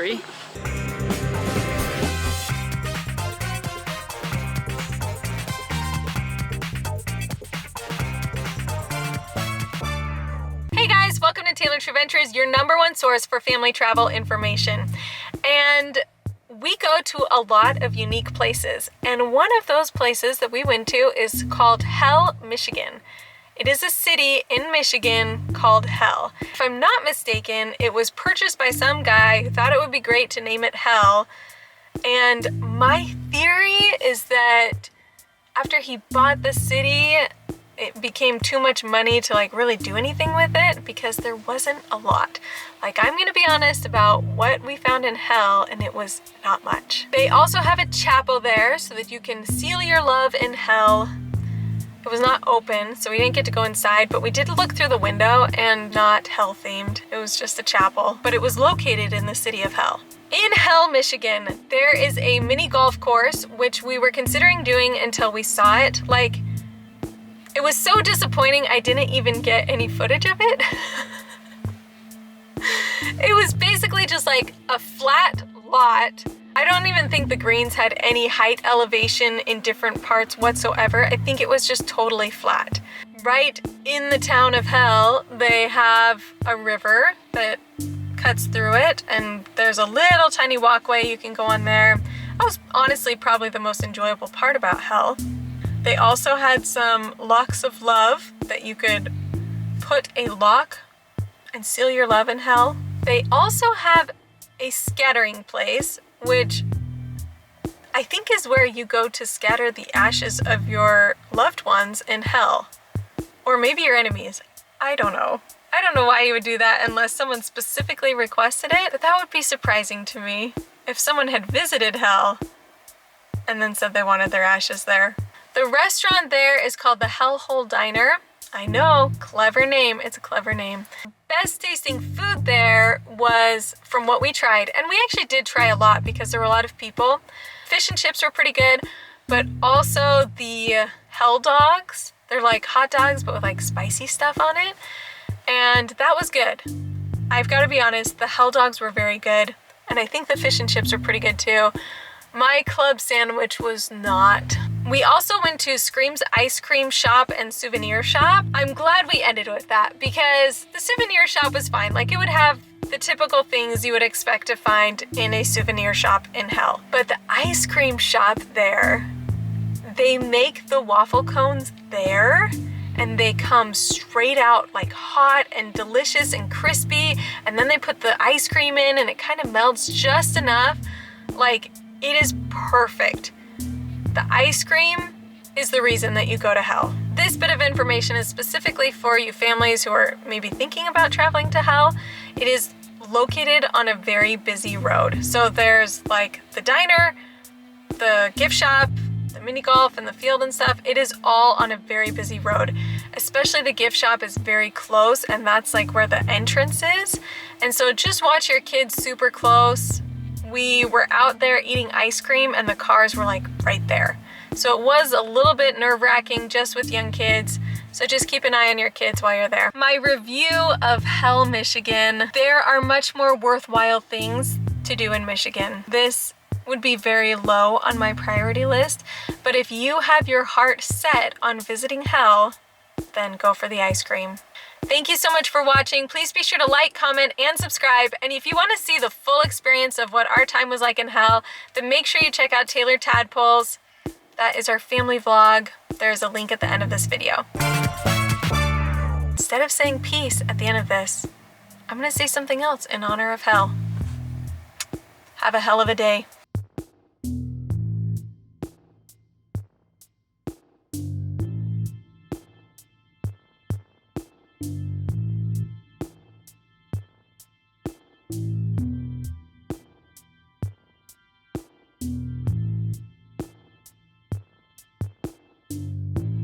3. Hey guys, welcome to Traventures, your #1 source for family travel information. And we go to a lot of unique places, and one of those places that we went to is called Hell, Michigan. It is a city in Michigan called Hell. If I'm not mistaken, it was purchased by some guy who thought it would be great to name it Hell. And my theory is that after he bought the city, it became too much money to like really do anything with it because there wasn't a lot. Like, I'm gonna be honest about what we found in Hell, and it was not much. They also have a chapel there so that you can seal your love in Hell. It was not open, so we didn't get to go inside, but we did look through the window and not Hell themed. It was just a chapel, but it was located in the city of Hell. In Hell, Michigan, there is a mini golf course, which we were considering doing until we saw it. Like, it was so disappointing I didn't even get any footage of it. It was basically just like a flat lot. I don't even think the greens had any height elevation in different parts whatsoever. I think it was just totally flat. Right in the town of Hell, they have a river that cuts through it, and there's a little tiny walkway you can go on there. That was honestly probably the most enjoyable part about Hell. They also had some locks of love that you could put a lock and seal your love in Hell. They also have a scattering place, which I think is where you go to scatter the ashes of your loved ones in Hell. Or maybe your enemies. I don't know. I don't know why you would do that unless someone specifically requested it, but that would be surprising to me if someone had visited Hell and then said they wanted their ashes there. The restaurant there is called the Hellhole Diner. I know, clever name. It's a clever name. Best tasting food there was from what we tried, and we actually did try a lot because there were a lot of people. Fish and chips were pretty good, but also the Hell dogs. They're like hot dogs, but with like spicy stuff on it. And that was good. I've got to be honest, the Hell dogs were very good, and I think the fish and chips were pretty good too. My club sandwich was not. We also went to Scream's Ice Cream Shop and Souvenir Shop. I'm glad we ended with that because the Souvenir Shop was fine. Like, it would have the typical things you would expect to find in a souvenir shop in Hell. But the ice cream shop there, they make the waffle cones there, and they come straight out like hot and delicious and crispy, and then they put the ice cream in and it kind of melts just enough. Like, it is perfect. The ice cream is the reason that you go to Hell. This bit of information is specifically for you families who are maybe thinking about traveling to Hell. It is located on a very busy road. So there's like the diner, the gift shop, the mini golf, and the field and stuff. It is all on a very busy road. Especially the gift shop is very close, and that's like where the entrance is. And so just watch your kids super close. We were out there eating ice cream and the cars were like right there. So it was a little bit nerve-wracking just with young kids. So just keep an eye on your kids while you're there. My review of Hell, Michigan. There are much more worthwhile things to do in Michigan. This would be very low on my priority list, but if you have your heart set on visiting Hell, then go for the ice cream. Thank you so much for watching. Please be sure to like, comment, and subscribe. And if you want to see the full experience of what our time was like in Hell, then make sure you check out Tailored Tadpoles. That is our family vlog. There's a link at the end of this video. Instead of saying peace at the end of this, I'm going to say something else in honor of Hell. Have a hell of a day.